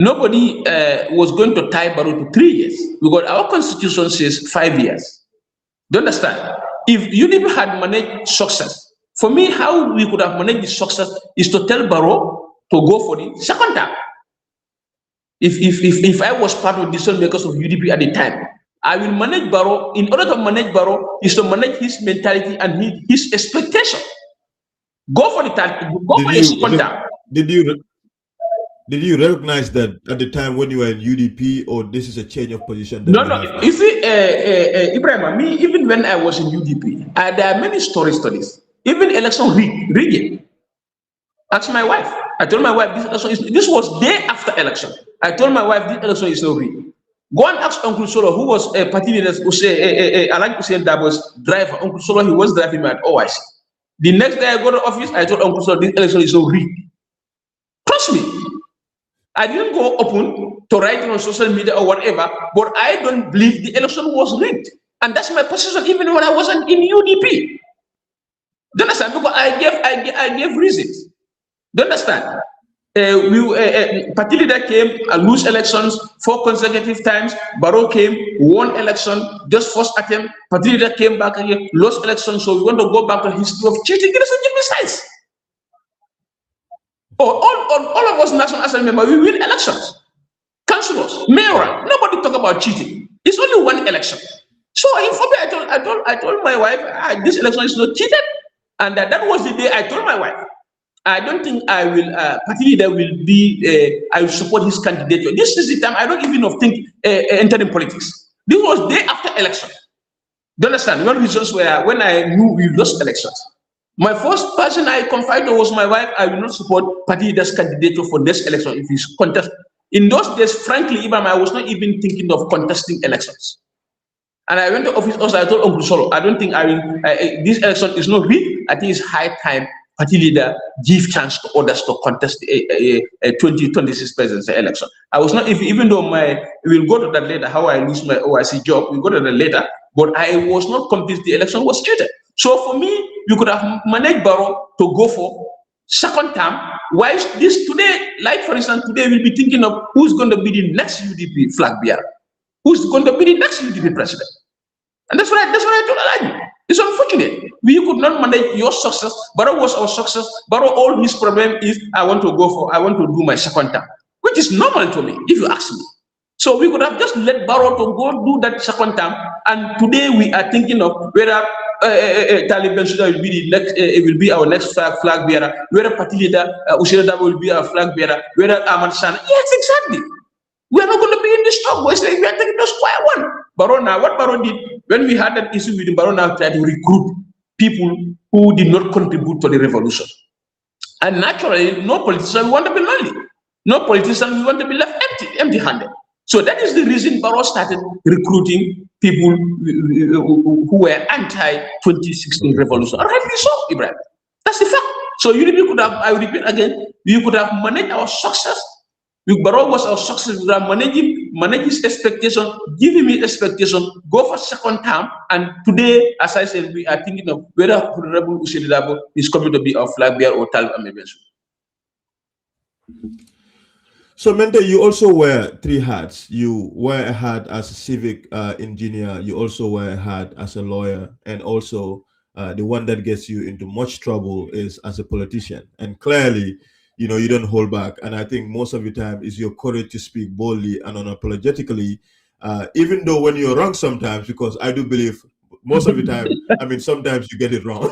Nobody was going to tie Barrow to 3 years because our constitution says 5 years. Do you understand? If UDP had managed success, for me, how we could have managed the success is to tell Barrow to go for the second term. If I was part of the decision makers of UDP at the time, I will manage Barrow. In order to manage Barrow, is to manage his mentality and his expectation. Go for the second term. Did you recognize that at the time when you were in UDP, or this is a change of position? No. You see, Ibrahim, me, even when I was in UDP, there are many studies. Even election rigging. Ask my wife. I told my wife this was day after election. I told my wife this election is not rigged. Go and ask Uncle Solo, who was a party leader, I like to say that was driver. Uncle Solo, he was driving me at OIC. The next day I go to office, I told Uncle Solo this election is not rigged. Trust me. I didn't go open to write on social media or whatever, but I don't believe the election was rigged. And that's my position even when I wasn't in UDP. Do you understand? Because I gave reasons. Do you understand? Party leader came and lose elections 4 consecutive times. Barrow came, won election, just first attempt. Party leader came back again, lost election. So we want to go back to history of cheating. It doesn't give me sense. All of us national assembly members, we win elections. Councillors, mayoral, nobody talk about cheating. It's only one election. So I told my wife, this election is not cheated. And that was the day I told my wife, I don't think I will, party leader will be, I will support his candidature. This is the time I don't even think entering politics. This was day after election. Do you understand? One reasons were when I knew we lost elections. My first person I confided was my wife. I will not support party leader's candidature for this election if he's contest. In those days, frankly, even I was not even thinking of contesting elections. And I went to office also. I told Uncle Solo, I don't think I will. This election is not rigged. I think it's high time party leader give chance to others to contest a 2026 presidential election. I was not even though we'll go to that later. How I lose my OIC job, we'll go to that later. But I was not convinced the election was cheated. So for me, you could have managed Barrow to go for second term. Why this today, like for instance, today we'll be thinking of who's going to be the next UDP flag bearer, who's going to be the next UDP president. And that's what I told Alaji. It's unfortunate. We could not manage your success. Barrow was our success. Barrow, all his problem is I want to do my second term, which is normal to me, if you ask me. So we could have just let Barrow to go do that second term. And today we are thinking of whether Talib will be the next, will be our next flag bearer, whether party leader Ushirada will be our flag bearer, whether Ahmad Sana. Yes, exactly. We are not going to be in this talk. We are taking the square one. Barrow now, what Barrow did when we had that issue with him, Barrow now tried to recruit people who did not contribute to the revolution. And naturally, no politician want to be lonely. No politician we want to be left empty-handed. So that is the reason Barrow started recruiting people who were anti-2016 revolution. Rightly so, Ibrahim. That's the fact. So UDP could have, I repeat again, we could have managed our success. Barrow was our success. We have manage his expectation, give him his expectation, go for second term. And today, as I said, we are thinking of whether Honorable Ushedabo is coming to be our flag bearer or Talib eventually. So, Mente, you also wear 3 hats. You wear a hat as a civic engineer. You also wear a hat as a lawyer. And also, the one that gets you into much trouble is as a politician. And clearly, you know, you don't hold back. And I think most of the time is your courage to speak boldly and unapologetically, even though when you're wrong sometimes, because I do believe most of the time, I mean, sometimes you get it wrong.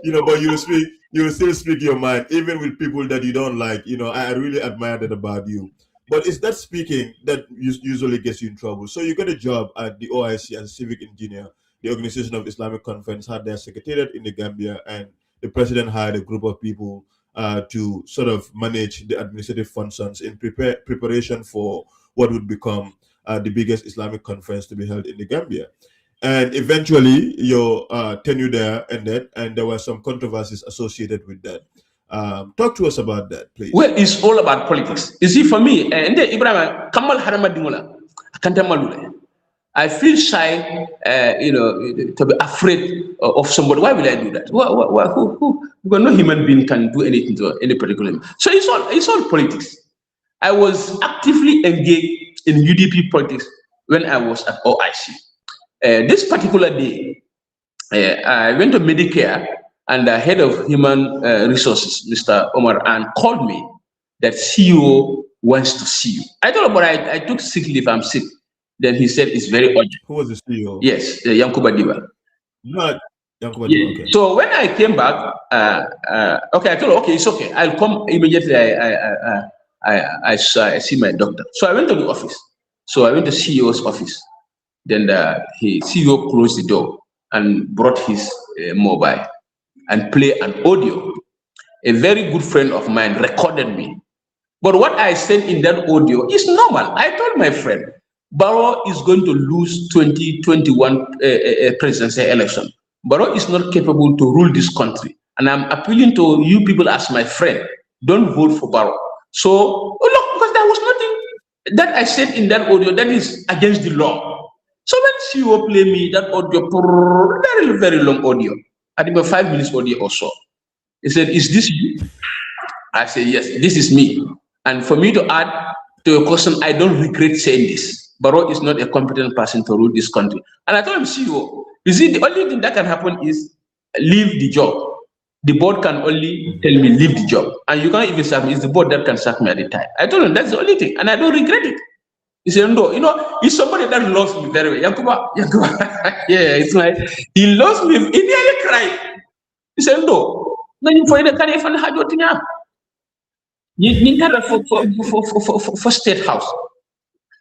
You know, but you will still speak your mind, even with people that you don't like. You know, I really admire that about you. But it's that speaking that usually gets you in trouble. So you got a job at the OIC as a civic engineer. The Organization of Islamic Conference had their secretariat in the Gambia, and the president hired a group of people to sort of manage the administrative functions in preparation for what would become the biggest Islamic conference to be held in the Gambia. And eventually, your tenure there ended, and there were some controversies associated with that. Talk to us about that, please. Well, it's all about politics. You see, for me, Ibrahim, Kamal Haramadimola, I feel shy, you know, to be afraid of somebody. Why will I do that? Who? Because no human being can do anything to any particular. So it's all politics. I was actively engaged in UDP politics when I was at OIC. This particular day, I went to Medicare, and the head of human resources, Mr. Omar An, called me that CEO wants to see you. I told him, but I took sick leave, I'm sick. Then he said it's very urgent. Who was the CEO? Yes, Yankuba Diba. Not Yankuba Yeah. Diba, okay. So when I came back, okay, I told him, okay, it's okay. I'll come immediately. I see my doctor. So I went to the office. So I went to CEO's office. Then the CEO closed the door and brought his mobile and play an audio. A very good friend of mine recorded me. But what I said in that audio is normal. I told my friend, Barrow is going to lose 2021 presidential election. Barrow is not capable to rule this country. And I'm appealing to you people as my friend, don't vote for Barrow. So, look, because there was nothing that I said in that audio that is against the law. So when CEO play me that audio, very, very long audio, I think about 5 minutes audio or so. He said, is this you? I said, yes, this is me. And for me to add to your question, I don't regret saying this. Barrow is not a competent person to rule this country. And I told him, CEO, you see, the only thing that can happen is leave the job. The board can only tell me leave the job. And you can't even sack me. It's the board that can sack me at the time. I told him that's the only thing. And I don't regret it. He said, no, you know, he's somebody that loves me very well. Yankuba, yeah, it's like, he loves me. He nearly cried. He said, no, you find a kind of hard you need that for State House.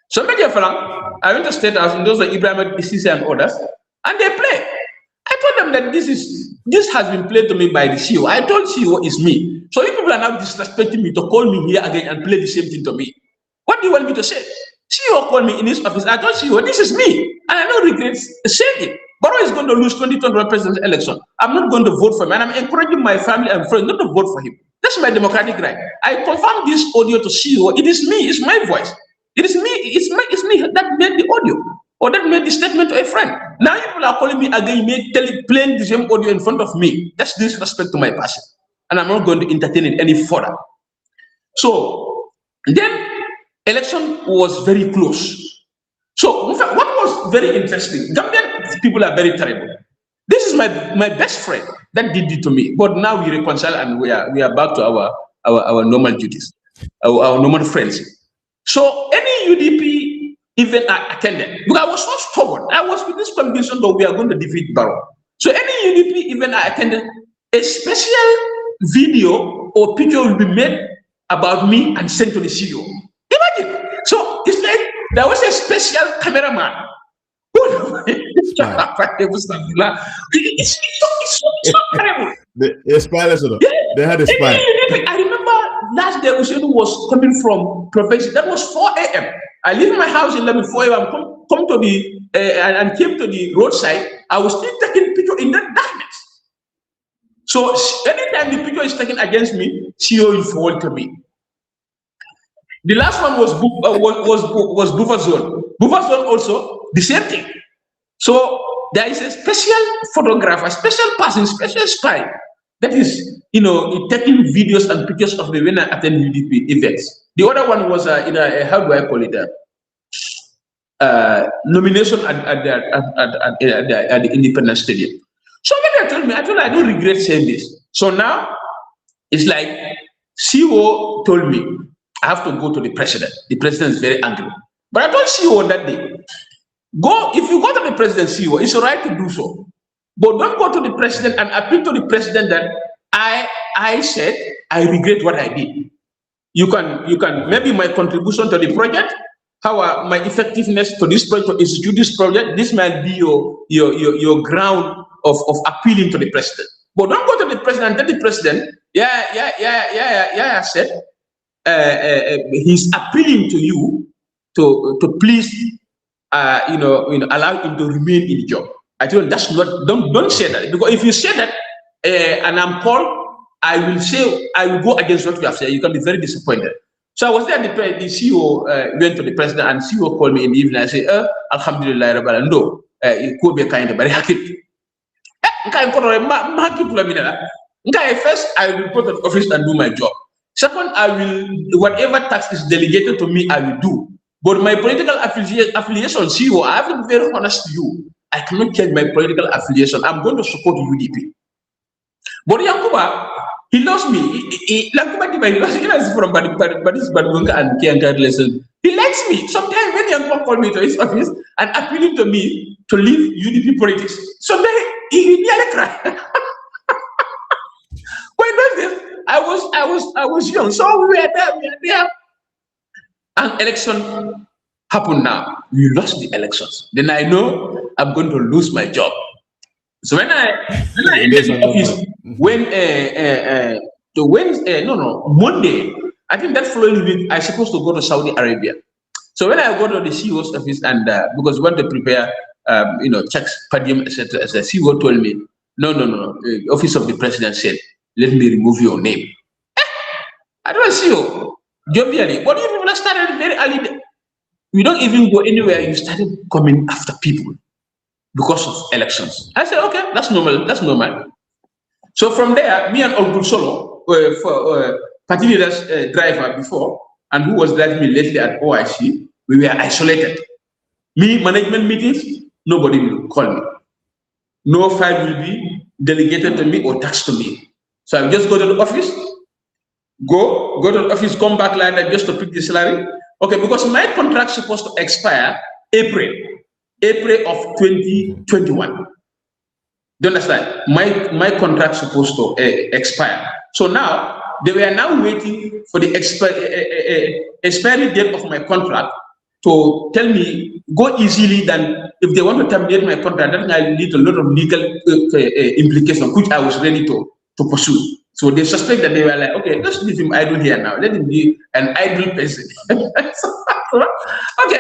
So I went to State House, and those are Ibrahim Sisi and others, and they play. I told them that this has been played to me by the CEO. I told CEO it's me. So if people are now disrespecting me to call me here again and play the same thing to me, what do you want me to say? CEO called me in his office. I told CEO, this is me, and I don't regret saying it. Barrow is going to lose 2021 presidential election. I'm not going to vote for him, and I'm encouraging my family and friends not to vote for him. That's my democratic right. I confirm this audio to CEO. It is me. It's my voice. It is me. It's me that made the audio or that made the statement to a friend. Now people are calling me again, playing the same audio in front of me. That's disrespect to my person, and I'm not going to entertain it any further. So then, election was very close. So in fact, what was very interesting? Gambian people are very terrible. This is my best friend that did it to me, but now we reconcile and we are back to our normal duties, our normal friends. So any UDP event I attended, because I was so stubborn, I was with this conviction that we are going to defeat Barrow. So any UDP event I attended, a special video or picture will be made about me and sent to the CEO. Imagine. So it's like there was a special cameraman. It's so terrible. The spy, they had a spy. I remember last day Usenu was coming from profession. That was 4 a.m. I leave my house 4 a.m. Come to the and came to the roadside. I was still taking picture in that darkness. So anytime the picture is taken against me, CEO will forward to me. The last one was buffer zone. Buffer zone also the same thing. So there is a special photographer, special person, special spy that is, taking videos and pictures of me when I attend UDP events. The other one was how do I call it? Nomination at the Independence Stadium. So when I told me, I don't regret saying this. So now it's like CEO told me I have to go to the president. The president is very angry. But I told CEO that day, if you go to the president, CEO, it's all right to do so. But don't go to the president and appeal to the president that I said I regret what I did. You can maybe my contribution to the project, how my effectiveness to this project, to institute this project, this might be your ground of appealing to the president. But don't go to the president and tell the president, I said he's appealing to you to please allow him to remain in the job. I tell you that's not, don't say that, because if you say that and I'm called, I will go against what you have said. You can be very disappointed. So I was there, the CEO went to the president, and CEO called me in the evening. I said, Alhamdulillah, no, it could be a kind of very happy. First, I will go to the office and do my job. Second, I will, whatever task is delegated to me, I will do. But my political affiliation, CEO, I have to be very honest to you. I cannot change my political affiliation. I'm going to support UDP. But Yankuba, he lost me. Yankuba, he lost me from Badunga and Kianka lesson. He likes me. Sometimes when Yankuba called me to his office and appealing to me to leave UDP politics, sometimes he nearly cried. I was young, so we were there. An election happened now. We lost the elections. Then I know I'm going to lose my job. So when I entered the office, Monday, I think that following week, I was supposed to go to Saudi Arabia. So when I go to the CEO's office and because we want to prepare, checks, podium, etc., the CEO told me, no. The office of the president said, let me remove your name. I don't see you. Jovially. But you people started very early. You don't even go anywhere. You started coming after people because of elections. I said, okay, that's normal. That's normal. So from there, me and Uncle Solo, party leader's driver before, and who was driving me lately at OIC, we were isolated. Me, management meetings, nobody will call me. No file will be delegated to me or taxed to me. So I just go to the office, go to the office, come back like that just to pick the salary. Okay, because my contract is supposed to expire April of 2021. Do you understand? My contract is supposed to expire. So now they were now waiting for the expiry date of my contract to tell me go easily than if they want to terminate my contract. Then I need a lot of legal implications, which I was ready to pursue. So they suspect that they were like, okay, let's leave him idle here now. Let him be an idle person. Okay,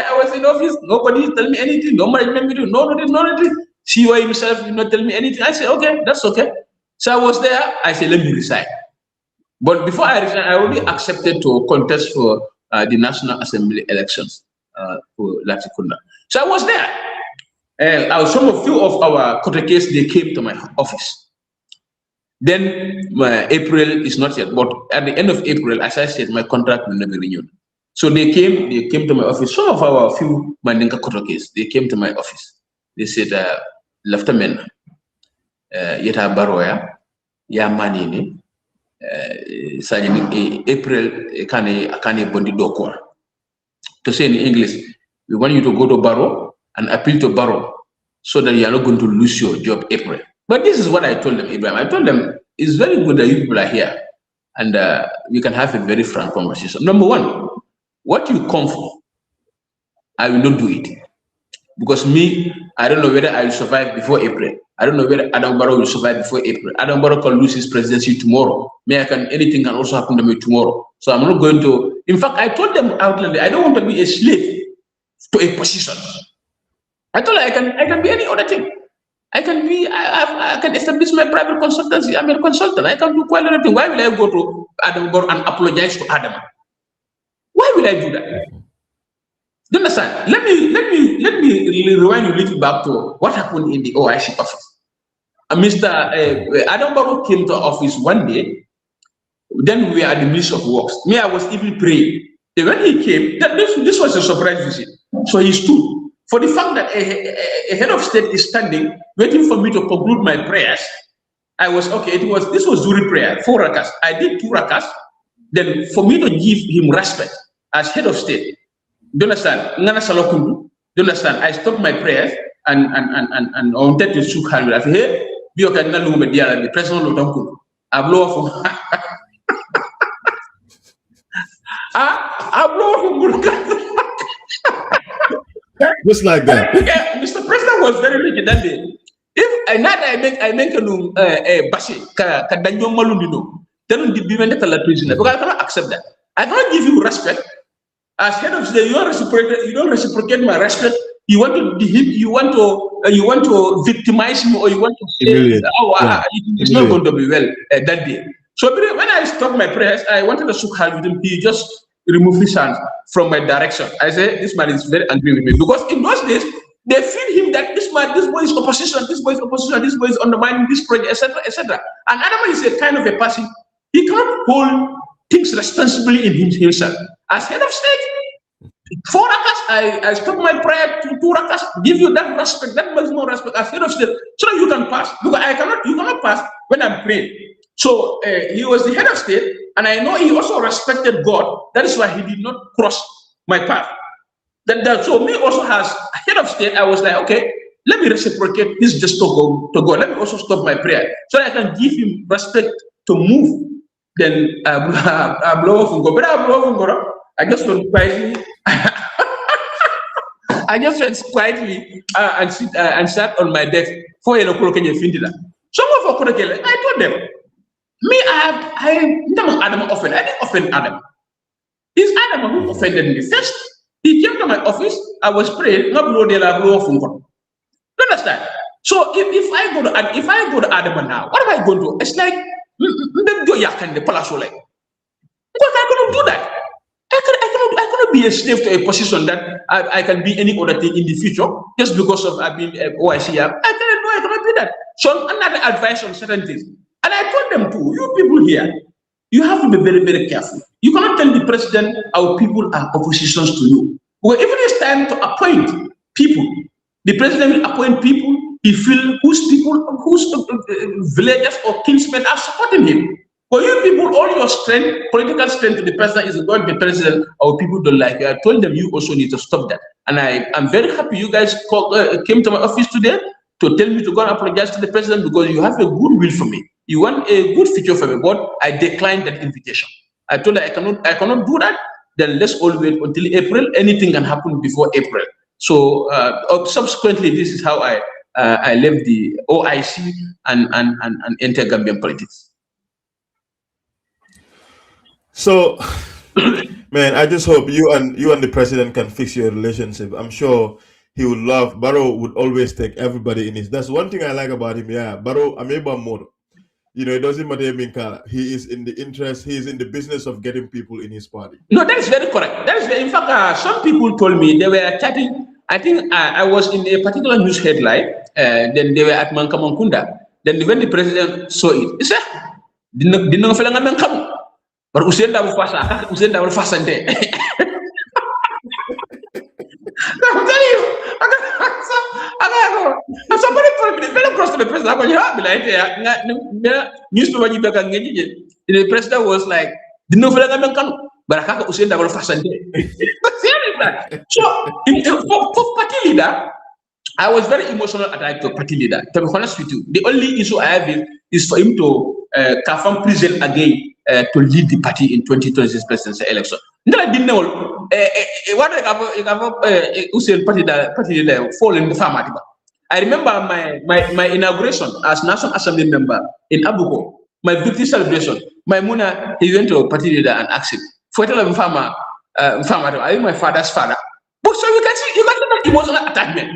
I was in office. Nobody tell me anything. No management meeting. No nothing. CEO himself did not tell me anything. I said, okay, that's okay. So I was there. I said, let me resign. But before I resigned, I already accepted to contest for the National Assembly elections for Latikunda. So I was there. Few of our court case, they came to my office. Then April is not yet, but at the end of April, as I said, my contract will not be renewed. So they came to my office. Some of our few Mandinka court case, they came to my office. They said, Leftamen, Yeta Baroya, Ya Manini, April Kane Bondi Dokwa. To say in English, we want you to go to Barrow and appeal to Barrow so that you are not going to lose your job April. But this is what I told them, Ibrahim. I told them, it's very good that you people are here and we can have a very frank conversation. Number one, what you come for, I will not do it. Because me, I don't know whether I will survive before April. I don't know whether Adam Barrow will survive before April. Adam Barrow can lose his presidency tomorrow. Anything can also happen to me tomorrow. So I'm not going to, in fact, I told them outwardly, I don't want to be a slave to a position. I told them I can be any other thing. I can establish my private consultancy. I'm a consultant. I can do quite a lot of things. Why will I go to Adam Barrow and apologize to Adam? Why will I do that? Do you understand? Let me rewind you a little back to what happened in the OIC office. Mr. Adam Barrow came to office one day. Then we were at the Ministry of Works. Me, I was even praying. And when he came, this was a surprise visit. So he stood. For the fact that a head of state is standing, waiting for me to conclude my prayers, I was okay. This was during prayer, 4 rakas. I did 2 rakas. Then for me to give him respect as head of state, do you understand? Do you understand? I stopped my prayers and I wanted to shook hands. I said, hey, be okay, the president of Donku. I blow off. I blow off. Just like that. Mr. President was very rigid that day. If I make a bashi, kadanyo malundino, then the bimende kala prisoner. Because I cannot accept that. I cannot give you respect. As head of state, you don't reciprocate my respect. You want to victimize me, or you want to say, it's not going to be well that day. So when I stopped my prayers, I wanted to shook hands with him. He just removed his hands from my direction. I said, this man is very angry with me. Because in those days, they feed him that this boy is opposition, this boy is undermining this project, etc., etc. And Adam is a kind of a person. He can't hold thinks responsibly in himself. As head of state, 4 rakas, I stop my prayer to 2 rakas, give you that respect, that much more respect as head of state, so that you can pass. Because you cannot pass when I'm praying. So he was the head of state, and I know he also respected God. That is why he did not cross my path. So me also as head of state, I was like, okay, let me reciprocate this just to God. Let me also stop my prayer so that I can give him respect to move. Then I blow off and go. But I blow off and go. I just went quietly. I just went quietly and sat on my desk for a local Kenya Findila. Some of our I told them, me, I didn't offend Adam. It's Adam who offended me first. He came to my office. I was praying. No blow de la blow off. You understand? So if I go to Adam now, what am I going to? It's like I cannot do that. I cannot be a slave to a position that I can be any other thing in the future just because of I've been OIC. I cannot do that. So another advice on certain things. And I told them too, you people here, you have to be very, very careful. You cannot tell the president our people are oppositions to you. Because if it is time to appoint people, the president will appoint people he feel whose villages or kinsmen are supporting him. For you people, all your strength, political strength to the president is going to be president, our people don't like you. I told them you also need to stop that. And I'm very happy you guys came to my office today to tell me to go and apologize to the president because you have a good will for me. You want a good future for me, but I declined that invitation. I told her I cannot do that. Then let's all wait until April. Anything can happen before April. So subsequently, this is how I left the OIC and entered Gambian politics. So, man, I just hope you and the president can fix your relationship. I'm sure he would love. Barrow would always take everybody in his. That's one thing I like about him. Yeah, Barrow, Ameba more. You know, it doesn't matter. He is in the interest. He is in the business of getting people in his party. No, that is very correct. That is in fact, some people told me they were chatting. I think I was in a particular news headline. Then they were at Mankamankunda. Then when the president saw it, he said, "Didn't feel like I'm coming." But Usain Dabul Fasante. I'm telling you, and somebody told me, very close to the president. The president was like, "Didn't feel like I'm coming." But I can't Usain Dabul Fasante. So, for party leader, I was very emotional attached to party leader. To be honest with you, the only issue I have is for him to confirm prison again. To lead the party in 2026 presidential election. I didn't know what Usain party fall in the farm. I remember my inauguration as National Assembly member in Abuko, my victory celebration. My Muna, he went to a party leader and asked him, farmer, are you my father's father? But so you can see that emotional attachment. Do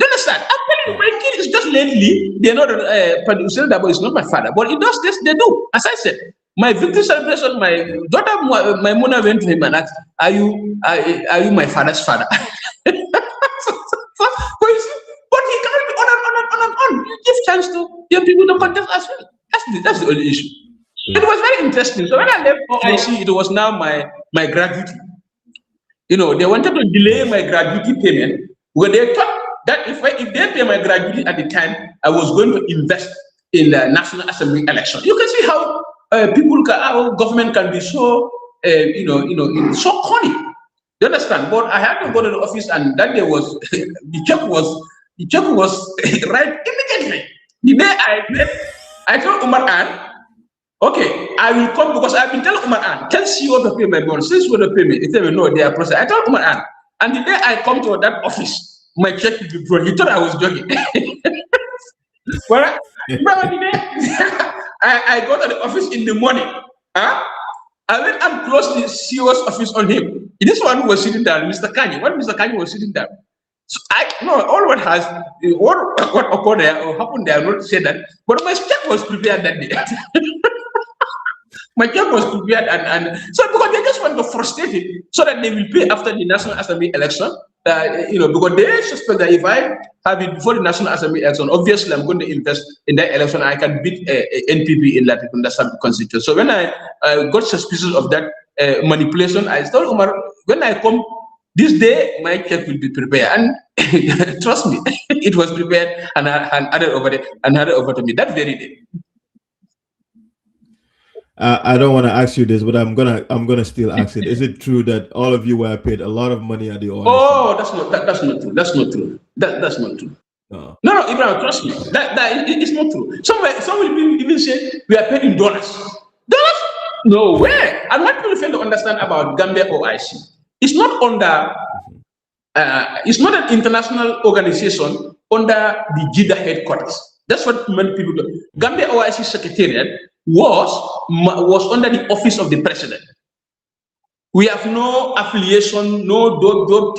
you understand? I'm telling you, my kid is just lately, they know that Usain Dabo is not my father, but it does this, they do. As I said, my victory celebration, my daughter, my Mona went to him and asked, are you my father's father? But he cannot be on. You give chance to your people to contest as well. That's the only issue. It was very interesting. So when I left OIC, it was now my gratuity. You know, they wanted to delay my gratuity payment because they thought that if they pay my gratuity at the time, I was going to invest in the National Assembly election. You can see how our government can be so, so corny. You understand? But I had to go to the office, and that day was the check was right immediately. The day I told Umar An, okay, I will come because I've been telling Umar An, tell CEO to pay my bond. Since you to pay me, he said, no, they are process. I told Umar An, and the day I come to that office, my check will be drawn. He thought I was joking. Well, I go to the office in the morning. I went and closed the CEO's office on him. This one was sitting down, Mr. Kanye. When Mr. Kanye was sitting down, so I know all what occurred there or happened there. I not say that, but my check was prepared that day. My check was prepared, and so because they just want to frustrate it so that they will pay after the National Assembly election. because they suspect that if I have it before the National Assembly election, obviously I'm going to invest in that election. I can beat NPP in that constituency. So when I got suspicious of that manipulation, I told Omar, when I come this day, my check will be prepared. And trust me, it was prepared and handed over to me that very day. I don't want to ask you this, but I'm gonna still ask it. Is it true that all of you were paid a lot of money at the OIC? Oh, that's not true. That's not true. That's not true. No, Ibrahim, trust me. It's not true. Some will even say we are paid in dollars. Dollars? No way. And what people fail to understand about Gambia OIC, it's not under. It's not an international organization under the Jeddah headquarters. That's what many people do. Gambia OIC Secretariat was under the office of the president. We have no affiliation, no TORL.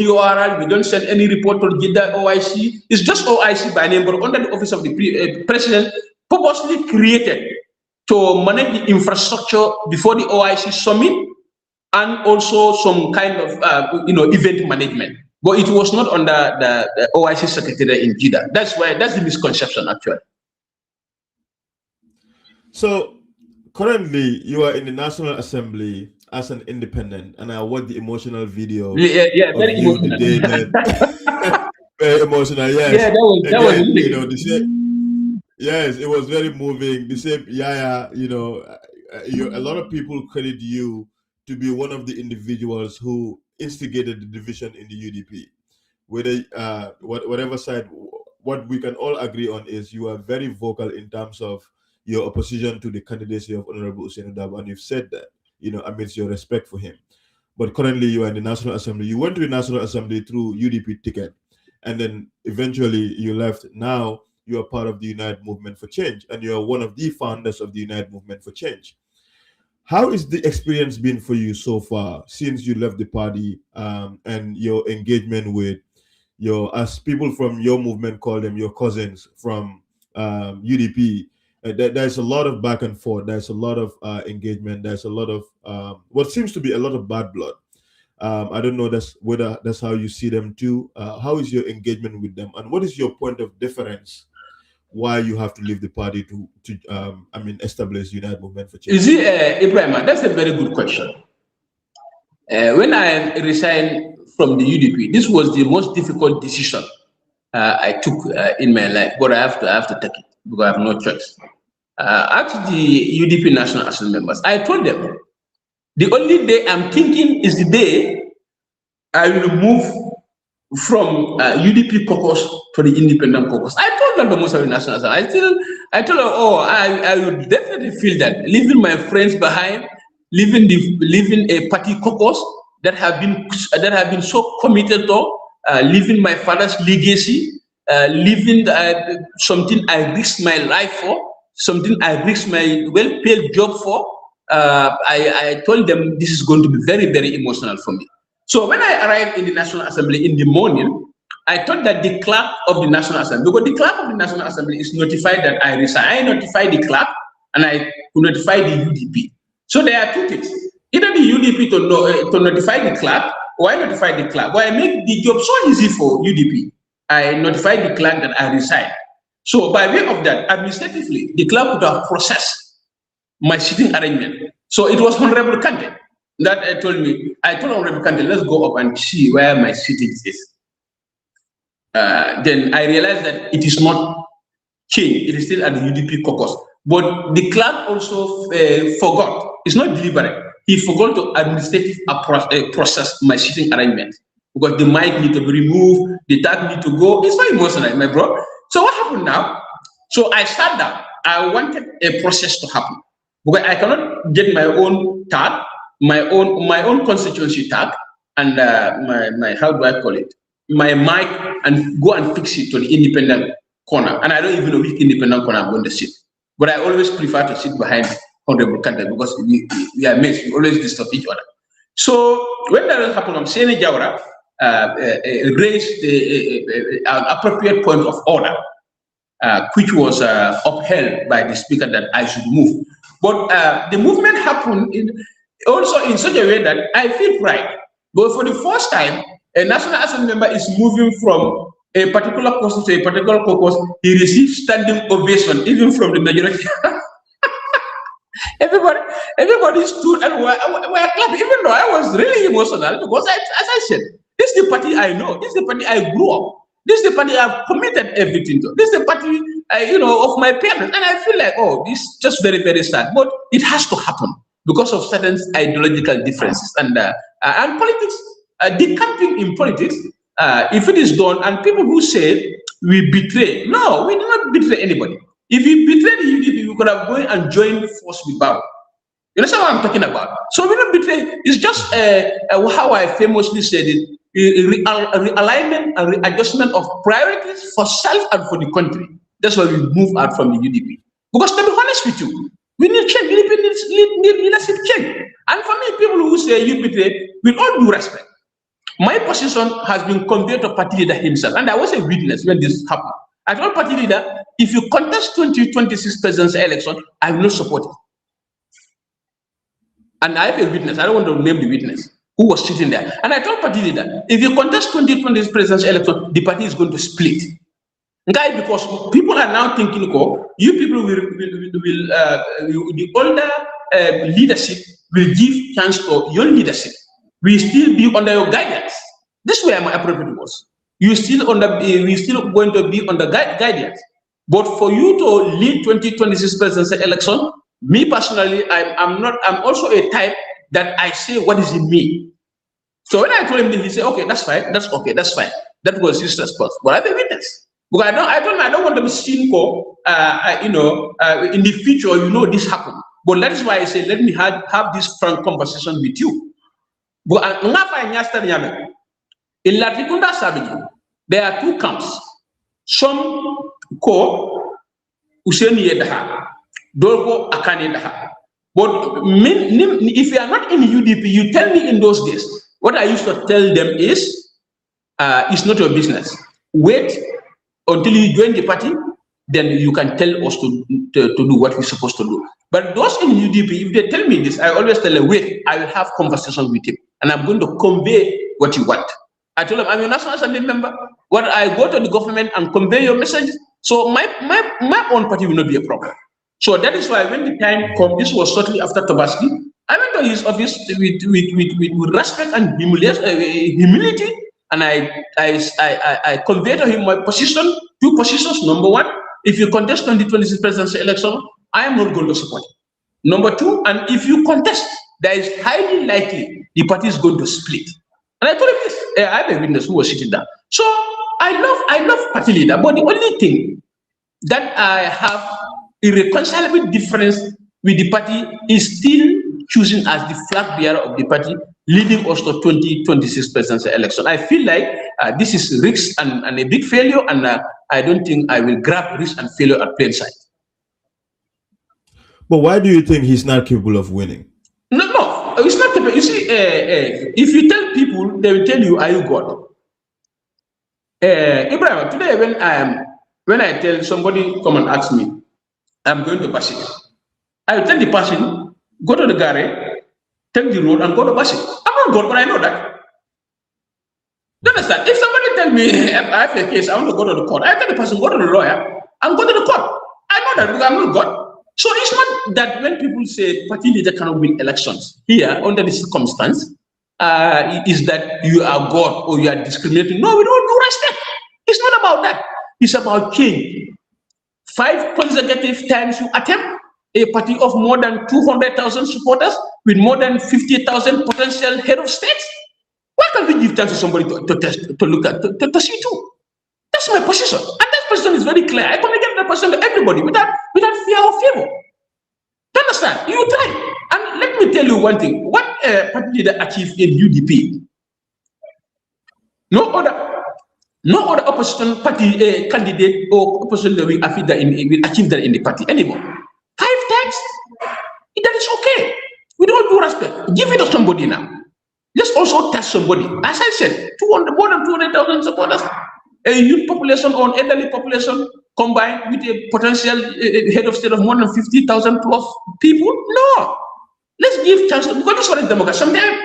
We don't send any report to Jeddah OIC. It's just OIC by name, but under the office of the president, purposely created to manage the infrastructure before the OIC summit and also some kind of event management. But it was not under the OIC Secretariat in Jeddah. That's the misconception actually. So currently you are in the National Assembly as an independent, and I watched the emotional video. Yeah, very emotional. Very emotional, yes. Yeah, that was really. Yes, it was very moving. The same Yahya, a lot of people credit you to be one of the individuals who instigated the division in the UDP. Whether whatever side, what we can all agree on is you are very vocal in terms of your opposition to the candidacy of Honorable Hussein Dabo, and you've said that, amidst your respect for him. But currently you are in the National Assembly. You went to the National Assembly through UDP ticket, and then eventually you left. Now you are part of the United Movement for Change, and you are one of the founders of the United Movement for Change. How is the experience been for you so far since you left the party, and your engagement with as people from your movement call them, your cousins from UDP? There's a lot of back and forth. There's a lot of engagement. There's a lot of what seems to be a lot of bad blood. I don't know whether that's how you see them too. How is your engagement with them, and what is your point of difference? Why you have to leave the party to establish United Movement for Change? You see, Ibrahim, that's a very good question. When I resigned from the UDP, this was the most difficult decision I took in my life, but I have to take it because I have no choice. Ask the UDP National Assembly members. I told them the only day I'm thinking is the day I will move from UDP caucus to the independent caucus. I told them the most of the National Assembly. I told them, I would definitely feel that leaving my friends behind, leaving a party caucus that have been so committed to, leaving my father's legacy, leaving something I risked my life for, something I risked my well-paid job for. I told them this is going to be very, very emotional for me. So when I arrived in the National Assembly in the morning, I thought that the clerk of the National Assembly, because the clerk of the National Assembly is notified that I resign. I notified the clerk and I notify the UDP. So there are two things. Either the UDP to notify the clerk, or I notify the clerk. But I make the job so easy for UDP. I notify the clerk that I resign. So by way of that, administratively, the clerk would have processed my sitting arrangement. So it was Honorable Kante that told me, I told Honorable Kante, let's go up and see where my sitting is. Then I realized that it is not changed. It is still at the UDP caucus. But the clerk also forgot. It's not deliberate. He forgot to administratively process my sitting arrangement because the mic need to be removed, the tag need to go. It's very emotional, my bro. So what happened now? So I sat down. I wanted a process to happen because I cannot get my own tag, my own constituency tag, and my how do I call it? My mic, and go and fix it to the independent corner. And I don't even know which independent corner I'm going to sit. But I always prefer to sit behind Honorable Kante because we are mates. We always disturb each other. So when that happened, Sene Jawara raised an appropriate point of order, which was upheld by the speaker that I should move. But the movement happened also in such a way that I feel pride. But for the first time, A National Assembly member is moving from a particular caucus to a particular caucus, he receives standing ovation, even from the majority. everybody stood and were clapping, even though I was really emotional, because as I said, this is the party I know, this is the party I grew up, this is the party I've committed everything to, this is the party of my parents, and I feel like, oh, this is just very, very sad, but it has to happen because of certain ideological differences and politics. Decamping in politics, if it is done, and people who say we betray, no, we do not betray anybody. If we betray the UDP, we could have gone and joined force with Bao. You understand what I'm talking about? So we don't betray. It's just how I famously said it: realignment and readjustment of priorities for self and for the country. That's why we move out from the UDP. Because to be honest with you, we need change. UDP needs leadership change. And for me, people who say you betray, with all due respect, my position has been conveyed to party leader himself, and I was a witness when this happened. I told party leader, if you contest 2026 presidential election, I will not support it. And I have a witness, I don't want to name the witness, who was sitting there. And I told party leader, if you contest 2026 presidential election, the party is going to split. Guy, because people are now thinking, you people will the older leadership will give chance to your leadership. We still be under your guidance. This is where my appropriate was. We still going to be under guidance. But for you to lead 2026 presidential election, me personally, I'm also a type that I say what is in me. So when I told him, he said, okay, that's fine, that's okay, that's fine. That was his response. But I have a witness. Because I don't want to be seen for in the future, this happened. But that is why I say, let me have this frank conversation with you. But in Latrikunda Savage, there are two camps. Some ko Useni Yedaha, Dolgo Akane Daha. But if you are not in UDP, you tell me in those days. What I used to tell them is, it's not your business. Wait until you join the party, then you can tell us to do what we're supposed to do. But those in UDP, if they tell me this, I always tell them, wait, I will have conversation with him, and I'm going to convey what you want. I told them, I'm a National Assembly member. When I go to the government and convey your message, so my own party will not be a problem. So that is why when the time comes, this was shortly after Tobaski, I went to his office with respect and humility, and I conveyed to him my position, two positions. Number one, if you contest 2026 presidential election, I am not going to support it. Number two, and if you contest, there is highly likely the party is going to split. And I told him this. I have a witness who was sitting there. So I love party leader, but the only thing that I have irreconcilable difference with the party is still choosing as the flag bearer of the party, leading us to 2026 presidential election. I feel like this is risk and a big failure, and I don't think I will grab risk and failure at plain sight. But why do you think he's not capable of winning? No, it's not capable. You see, if you tell people, they will tell you, are you God? Ibrahim, today when I tell somebody come and ask me, I'm going to Bashir, I will tell the person, go to the garage, take the road and go to Bashir. I'm not God, but I know that. You understand? If somebody tell me I have a case, I want to go to the court, I tell the person, go to the lawyer and go to the court. I know that because I'm not God. So it's not that when people say party leader cannot win elections here under this circumstance, is that you are God or you are discriminating. No, we don't do respect. It's not about that. It's about change. 5 consecutive times you attempt a party of more than 200,000 supporters with more than 50,000 potential head of states. Why can't we give time to somebody to look at, to see too? That's my position. And that position is very clear. I communicate that position to everybody without fear or favor. Do you understand? You try. And let me tell you one thing. What party leader achieved in UDP? No other opposition party candidate or opposition will achieve that in the party anymore. 5 times? That is okay. With all due respect, give it to somebody now. Let's also touch somebody. As I said, more than 200,000 supporters, a youth population or an elderly population combined with a potential head of state of more than 50,000 plus people. No. Let's give chance, because this one is democracy. Sometimes,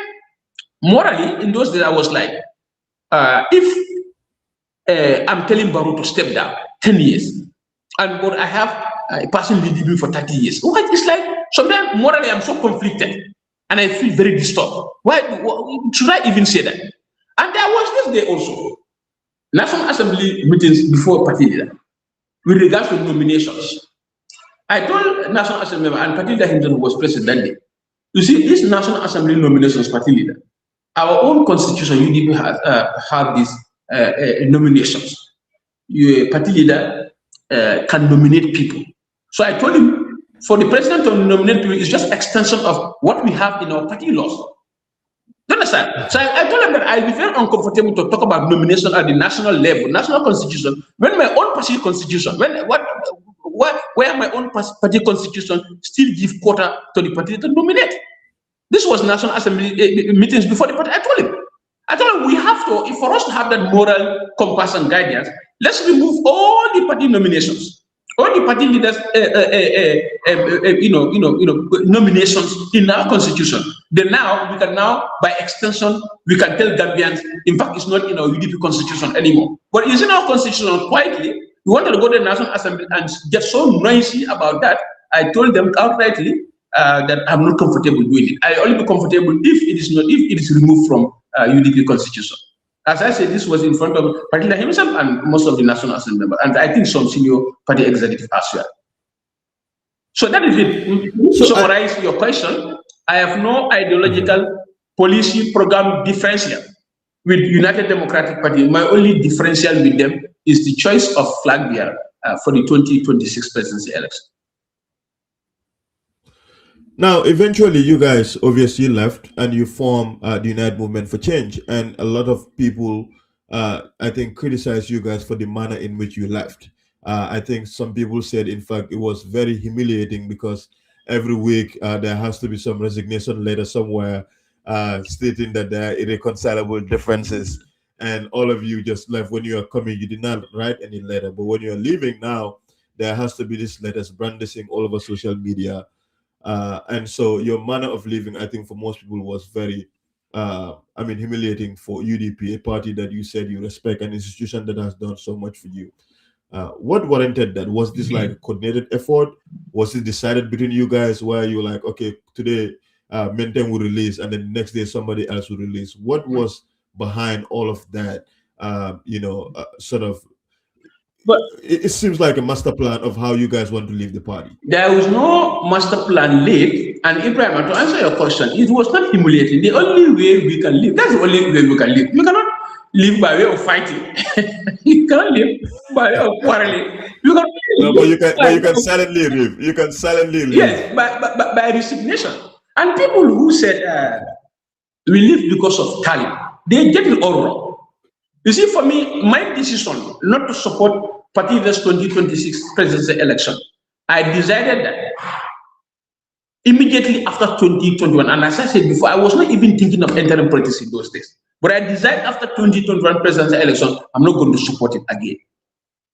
morally, in those days, I was like, if I'm telling Baru to step down 10 years, but I have a person leading me for 30 years. What? It's like sometimes morally I'm so conflicted and I feel very disturbed. Why should I even say that? And there was this day also, National Assembly meetings before party leader with regards to nominations. I told National Assembly member, and party leader himself was present that day. You see, this National Assembly nominations party leader, our own constitution, UDP has have these nominations. Party leader can nominate people. So I told him, for the president to nominate people is just extension of what we have in our party laws. Do you understand? So I told him that I'll be very uncomfortable to talk about nomination at the national level, national constitution, when my own party constitution, where my own party constitution still give quota to the party to nominate. This was National Assembly meetings before the party. I told him we have to, if for us to have that moral compass and guidance, let's remove all the party nominations. All the party leaders, nominations in our constitution. Then now we can by extension, we can tell Gambians. In fact, it's not in our UDP constitution anymore. But it's in our constitution quietly. We wanted to go to the National Assembly and get so noisy about that. I told them outrightly that I'm not comfortable doing it. I only be comfortable if it is removed from UDP constitution. As I said, this was in front of party leader himself and most of the National Assembly members, and I think some senior party executives as well. So that is it. To summarize your question, I have no ideological policy program differential with United Democratic Party. My only differential with them is the choice of flag bearer for the 2026 presidency election. Now, eventually, you guys obviously left and you formed the United Movement for Change. And a lot of people, I think, criticize you guys for the manner in which you left. I think some people said, in fact, it was very humiliating because every week there has to be some resignation letter somewhere stating that there are irreconcilable differences. And all of you just left. When you are coming, you did not write any letter. But when you're leaving now, there has to be these letters brandishing all over social media. And so your manner of living, I think for most people was very, humiliating for UDP, a party that you said you respect, an institution that has done so much for you. What warranted that? Was this like a coordinated effort? Was it decided between you guys where you were like, okay, today Menteng will release and then the next day somebody else will release? What was behind all of that, But it seems like a master plan of how you guys want to leave the party. There was no master plan laid. And Ibrahim, to answer your question, it was not humiliating. The only way we can live, that's the only way we can live. We cannot live by way of fighting. You cannot live by way of quarreling. But you can silently live. You can silently live. Yes, by resignation. And people who said we live because of Talib, they get it all wrong. You see, for me, my decision not to support Party List 2026 presidential election, I decided that immediately after 2021. And as I said before, I was not even thinking of entering politics in those days. But I decided after 2021 presidential election, I'm not going to support it again.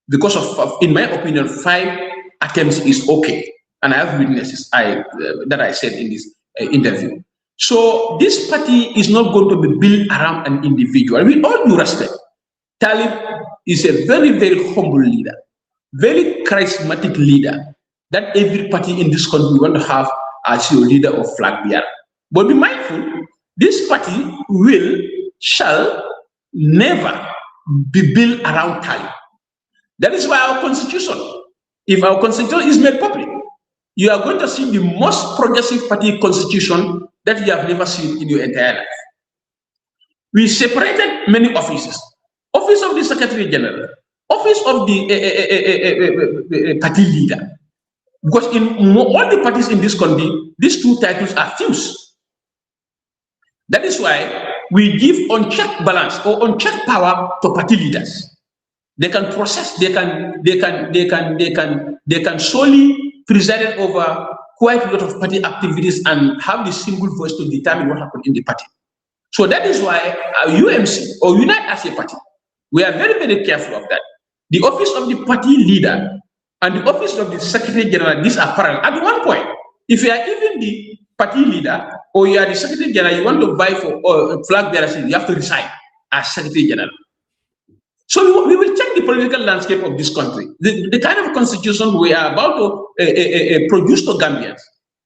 Because of in my opinion, 5 attempts is okay. And I have witnesses that I said in this interview. So this party is not going to be built around an individual. With all due respect, Talib is a very, very humble leader, very charismatic leader that every party in this country want to have as your leader of flag bearer. But be mindful, this party shall never be built around Talib. That is why our constitution, if our constitution is made public, you are going to see the most progressive party constitution that you have never seen in your entire life. We separated many offices. Office of the Secretary General, office of the party leader. Because in all the parties in this country, these 2 titles are fused. That is why we give unchecked balance or unchecked power to party leaders. They can process, they can solely preside over quite a lot of party activities and have the single voice to determine what happened in the party. So that is why UMC or Unite as a party, we are very, very careful of that. The office of the party leader and the office of the Secretary General, these are parallel. At one point, if you are even the party leader or you are the Secretary General, you want to vie for flag bearer, you have to resign. as Secretary General. So we will check the political landscape of this country. The kind of constitution we are about to produce to Gambians.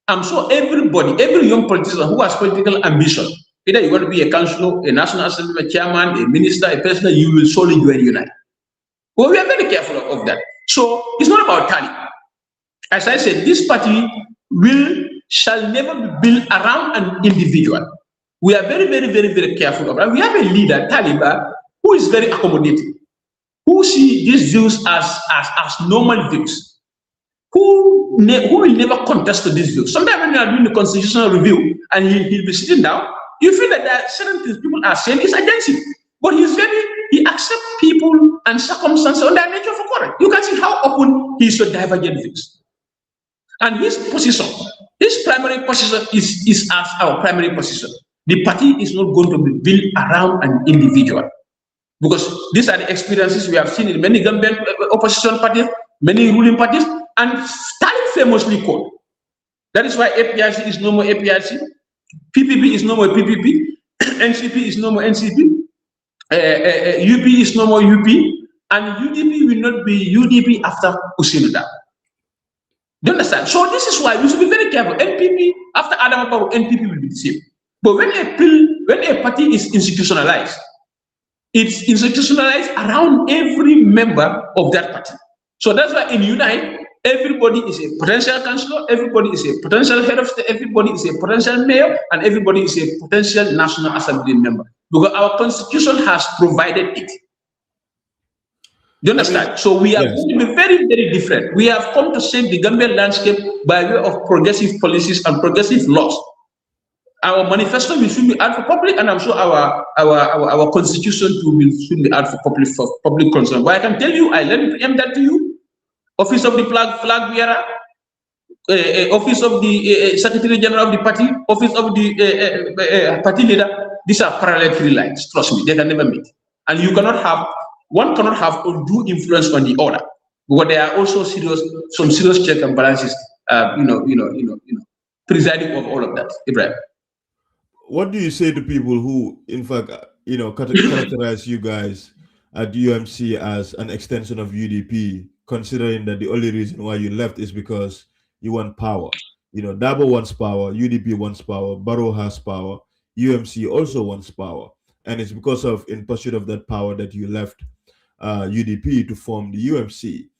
I'm sure everybody, every young politician who has political ambition, either you want to be a councillor, a national assembly chairman, a minister, a president, you will surely join Unite. But we are very careful of that. So it's not about Talib. As I said, this party shall never be built around an individual. We are very, very, very, very careful of that. We have a leader, Talib, who is very accommodating, who see these views as normal views, who will never contest to these views. Sometimes when you are doing the constitutional review and he'll be sitting down, you feel that there are certain things people are saying is against him. But he accepts people and circumstances on their nature for correct. You can see how open he is to divergent views. And his position, his primary position is as our primary position. The party is not going to be built around an individual. Because these are the experiences we have seen in many Gambian opposition parties, many ruling parties, and Talib famously called. That is why APRC is no more APRC, PPP is no more PPP, NCP is no more NCP, UP is no more UP, and UDP will not be UDP after Usinuda. Do you understand? So this is why we should be very careful. NPP, after Adam Barrow, NPP will be the same. But when a party is institutionalized, it's institutionalized around every member of that party. So that's why in Unite, everybody is a potential councillor, everybody is a potential head of state, everybody is a potential mayor, and everybody is a potential National Assembly member. Because our constitution has provided it. Do you understand? So we are going to be very, very different. We have come to shape the Gambian landscape by way of progressive policies and progressive laws. Our manifesto will soon be out for public, and I'm sure our constitution will soon be out for public concern. But I can tell you, let me preempt that to you. Office of the flag bearer, office of the Secretary General of the party, office of the party leader. These are parallel three lines. Trust me, they can never meet. And one cannot have undue influence on the other, because there are also some serious checks and balances, presiding over all of that. Ibrahim. What do you say to people who, in fact, characterize you guys at UMC as an extension of UDP, considering that the only reason why you left is because you want power? Dabo wants power, UDP wants power, Barrow has power, UMC also wants power, and it's because of, in pursuit of that power, that you left UDP to form the UMC.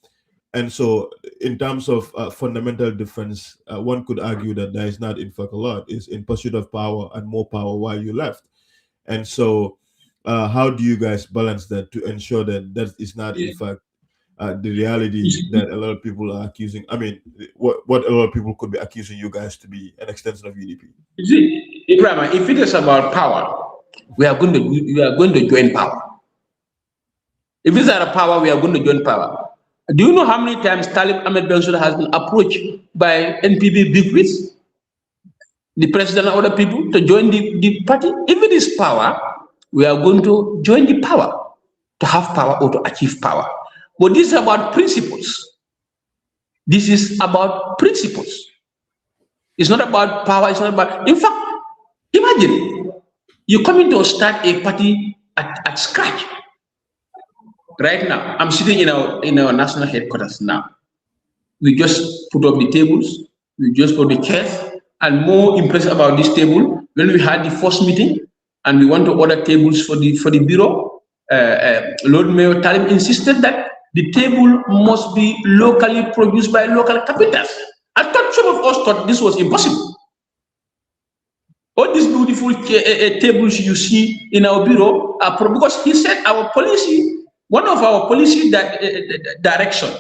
And so, in terms of fundamental difference, one could argue that there is not, in fact, a lot. Is in pursuit of power and more power while you left. And so, how do you guys balance that to ensure that that is not, in fact, the reality that a lot of people are accusing? I mean, what a lot of people could be accusing you guys to be an extension of UDP. You see, Ibrahim, if it is about power, we are going to join power. If it's about power, we are going to join power. Do you know how many times Talib Ahmed Bensouda has been approached by NPP bigwigs, the president and other people, to join the party? If it is power, we are going to join the power, to have power or to achieve power. But this is about principles. This is about principles. It's not about power. It's not about. In fact, imagine you coming to start a party at scratch. Right now, I'm sitting in our national headquarters now. We just put up the tables, we just put the chairs, and more impressed about this table, when we had the first meeting and we want to order tables for the bureau, Lord Mayor Talib insisted that the table must be locally produced by local carpenters. I thought some of us thought this was impossible. All these beautiful tables you see in our bureau are because he said our policy. One of our policy direction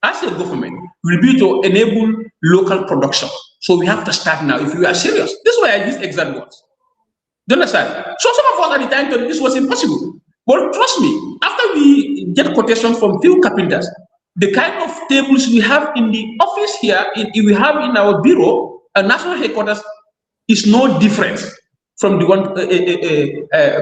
as a government will be to enable local production. So we have to start now if we are serious. This is why I use exact words. Do you understand? So some of us at the time thought this was impossible. But trust me, after we get quotation from few carpenters, the kind of tables we have in the office here, we have in our bureau, a national headquarters, is no different from the one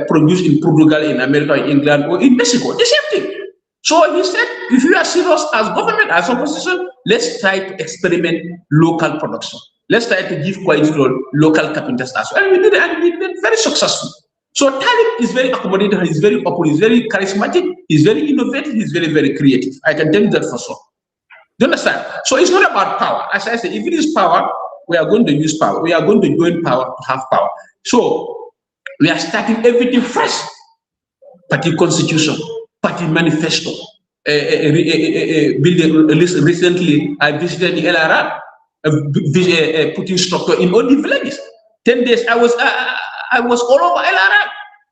produced in Portugal, in America, in England, or in Mexico. The same thing. So he said, if you are serious as government, as opposition, let's try to experiment local production. Let's try to give quality to local carpenters as well. And we did it, and we've been very successful. So Talib is very accommodating, he's very open, he's very charismatic, he's very innovative, he's very, very creative. I can tell you that for sure. Do you understand? So it's not about power. As I said, if it is power, we are going to use power. We are going to join power to have power. So we are starting everything fresh. Party constitution, party manifesto. Recently, I visited the LRR, putting structure in all the villages. 10 days, I was all over LRR.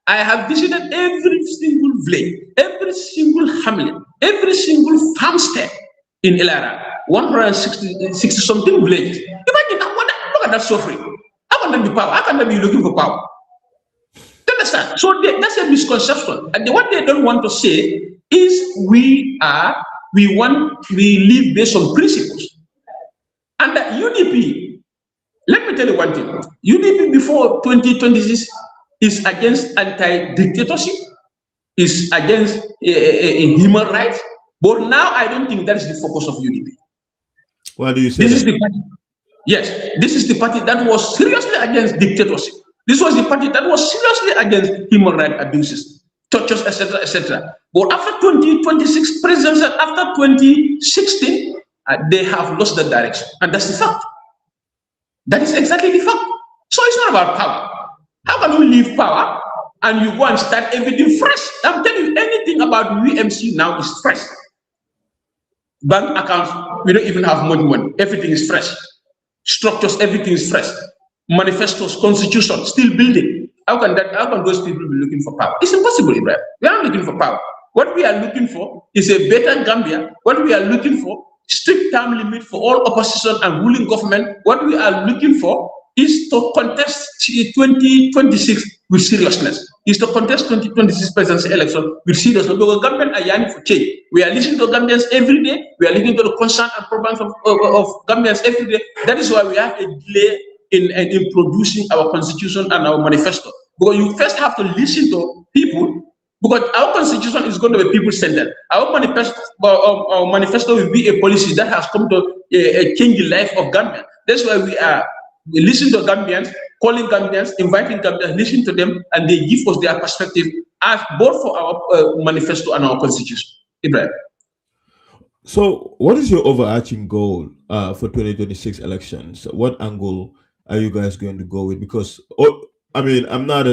I have visited every single village, every single hamlet, every single farmstead in LRR. 160 something villages. Imagine that, look at that suffering. How can that be power? How can that be looking for power? Understand? So that's a misconception, and what they don't want to say is we live based on principles. And the UDP, let me tell you one thing: UDP before 2026 is against anti-dictatorship, is against human rights, but now I don't think that is the focus of UDP. Why do you say this that? Is the party? Yes, this is the party that was seriously against dictatorship. This was the party that was seriously against human rights abuses, tortures, etc., etc. But after 2026 presidency, after 2016, they have lost the direction, and that's the fact. That is exactly the fact. So it's not about power. How can you leave power and you go and start everything fresh? I'm telling you, anything about UMC now is fresh. Bank accounts, we don't even have money. Everything is fresh. Structures, everything is fresh. Manifestos, constitution, still building. How can those people be looking for power? It's impossible, Ibrahim. We are not looking for power. What we are looking for is a better Gambia. What we are looking for, strict term limit for all opposition and ruling government. What we are looking for is to contest 2026 with seriousness. Is to contest 2026 presidency election with seriousness. Because Gambians are yearning for change. We are listening to Gambians every day. We are listening to the concerns and problems of Gambians every day. That is why we have a delay in producing our constitution and our manifesto. Because you first have to listen to people, because our constitution is going to be people-centered. Our manifesto will be a policy that has come to change the life of Gambians. That's why we listen to Gambians, calling Gambians, inviting Gambians, listening to them, and they give us their perspective as both for our manifesto and our constitution. Ibrahim. So what is your overarching goal for 2026 elections? What angle are you guys going to go with? Because I mean, I'm not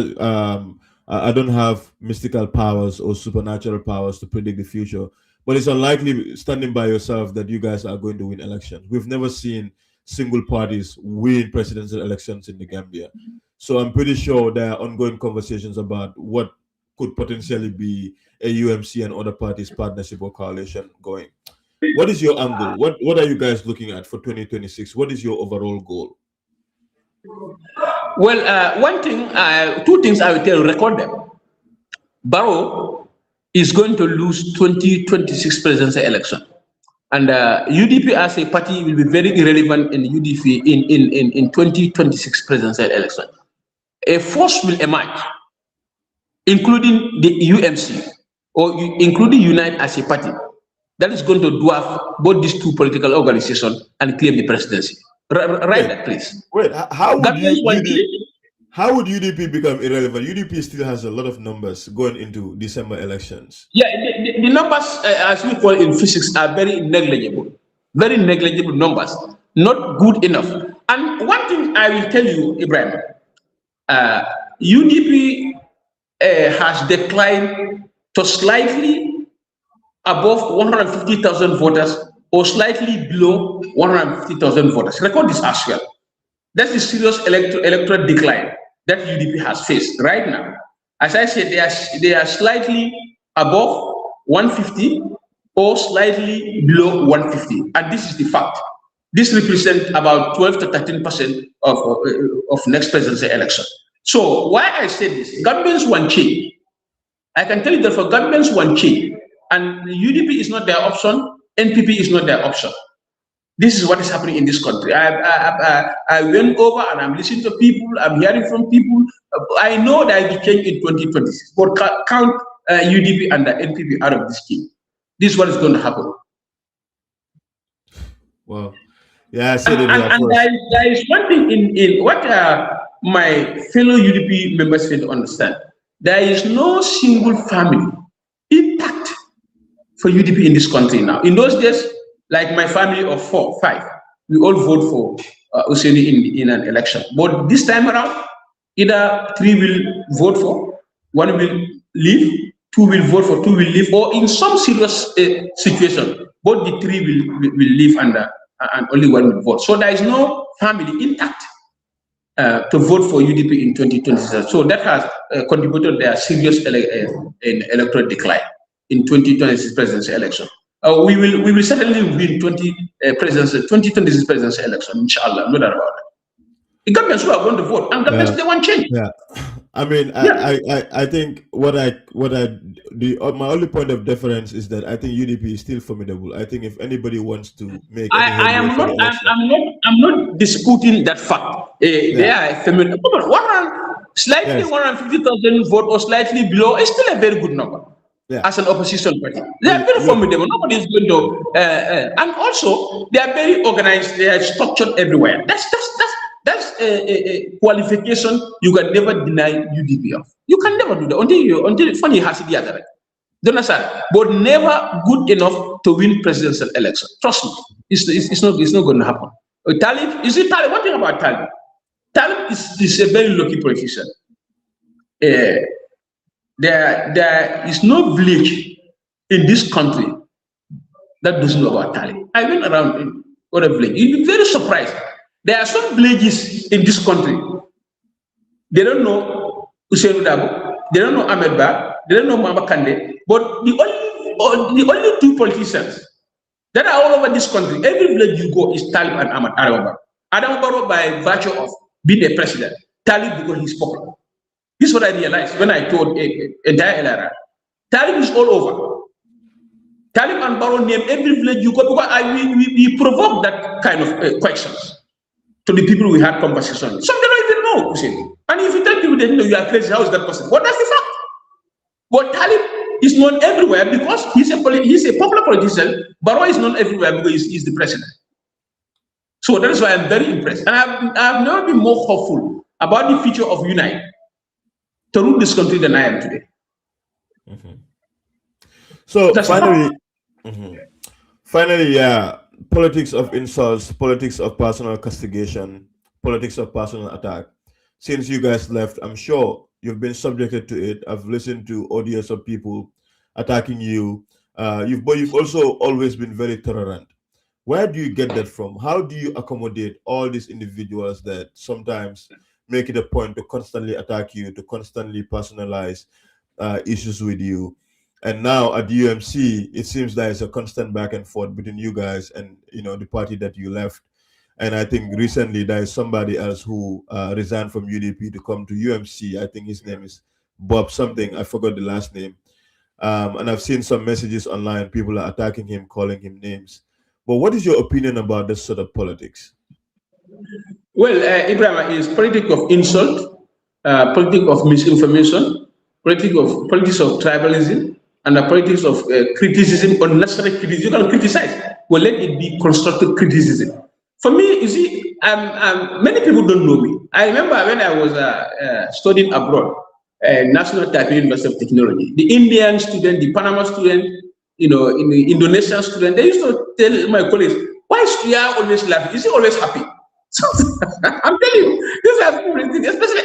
I don't have mystical powers or supernatural powers to predict the future, but it's unlikely, standing by yourself, that you guys are going to win elections. We've never seen single parties win presidential elections in the Gambia. So I'm pretty sure there are ongoing conversations about what could potentially be a UMC and other parties partnership or coalition going. What is your angle? What are you guys looking at for 2026? What is your overall goal? Well, one thing, two things I will tell you, record them. Barrow is going to lose 2026 presidential election. And UDP as a party will be very irrelevant in UDP in 2026 presidential election. A force will emerge, including the UMC, or including Unite as a party, that is going to dwarf both these two political organizations and claim the presidency. Right, that please. Wait, how would UDP become irrelevant? UDP still has a lot of numbers going into December elections. Yeah, the numbers, as we call in physics, are very negligible numbers, not good enough. And one thing I will tell you, Ibrahim, UDP has declined to slightly above 150,000 voters or slightly below 150,000 voters. Record this as well. That's the serious electoral decline that UDP has faced right now. As I said, they are slightly above 150 or slightly below 150, and this is the fact. This represents about 12 to 13% of next presidential election. So why I say this? Gambians want change. I can tell you that for Gambians want change, and UDP is not their option. NPP is not their option. This is what is happening in this country. I went over and I'm listening to people. I'm hearing from people. I know that it change in 2026, but count UDP and the NPP out of this game. This is what is going to happen. Well, yeah, I said it. And there is one thing in what my fellow UDP members fail to understand. there is no single family intact for UDP in this country now. In those days, like my family of 4, 5, we all vote for Husseini in an election. But this time around, either 3 will vote for, 1 will leave, 2 will vote for, 2 will leave, or in some serious situation, both the 3 will leave and only 1 will vote. So there is no family intact to vote for UDP in 2027. So that has contributed to their serious electoral decline in 2026 presidential election. We will certainly win 2026 presidential election, inshallah, no doubt about it. The governments who are going to vote, and governments they want change. Yeah, I mean, I think my only point of difference is that I think UDP is still formidable. I think if anybody wants to make, I'm not disputing that fact. They are formidable. 150,000 vote or slightly below is still a very good number. Yeah. As an opposition party, they are very formidable. Nobody is going to, and also they are very organized. They are structured everywhere. That's a qualification you can never deny UDP of. You can never do that until funny has the other. Do you understand? But never good enough to win presidential election. Trust me, it's not going to happen. Talib, you see, Talib. One thing about Talib, Talib is a very lucky politician. There is no village in this country that doesn't know about Talib. I went around in other villages. You'll be very surprised. There are some villages in this country. They don't know Usainu Dabo, they don't know Ahmed Ba, they don't know Mama Kande, but the only 2 politicians that are all over this country, every village you go is Talib and Ahmed Adama. Adama Barrow by virtue of being a president, Talib because he's popular. This is what I realized when I told entire LRA. Talib is all over. Talib and Barrow name every village you go, because we provoke that kind of questions to the people we had conversation with. Some they don't even know. And if you tell people that you are crazy, how is that possible? Well, that's the fact. But Talib is known everywhere because he's a popular politician. Barrow is known everywhere because he's the president. So that is why I'm very impressed. And I've never been more hopeful about the future of Unite to rule this country than I am today. So finally, yeah, politics of insults, politics of personal castigation, politics of personal attack. Since you guys left, I'm sure you've been subjected to it. I've listened to audios of people attacking you. You've also always been very tolerant. Where do you get that from? How do you accommodate all these individuals that sometimes make it a point to constantly attack you, to constantly personalize issues with you? And now at UMC, it seems there's a constant back and forth between you guys and the party that you left. And I think recently there is somebody else who resigned from UDP to come to UMC. I think his name is Bob something. I forgot the last name. And I've seen some messages online. People are attacking him, calling him names. But what is your opinion about this sort of politics? Well, Ibrahim, is politics of insult, politics of misinformation, politics of tribalism, and the politics of criticism, unnecessary criticism. You can criticize, well, let it be constructive criticism. For me, you see, many people don't know me. I remember when I was studying abroad, National Taipei University of Technology, the Indian student, the Panama student, in the Indonesian student, they used to tell my colleagues, why is you always laughing? Is he always happy? So, I'm telling you, these are people, especially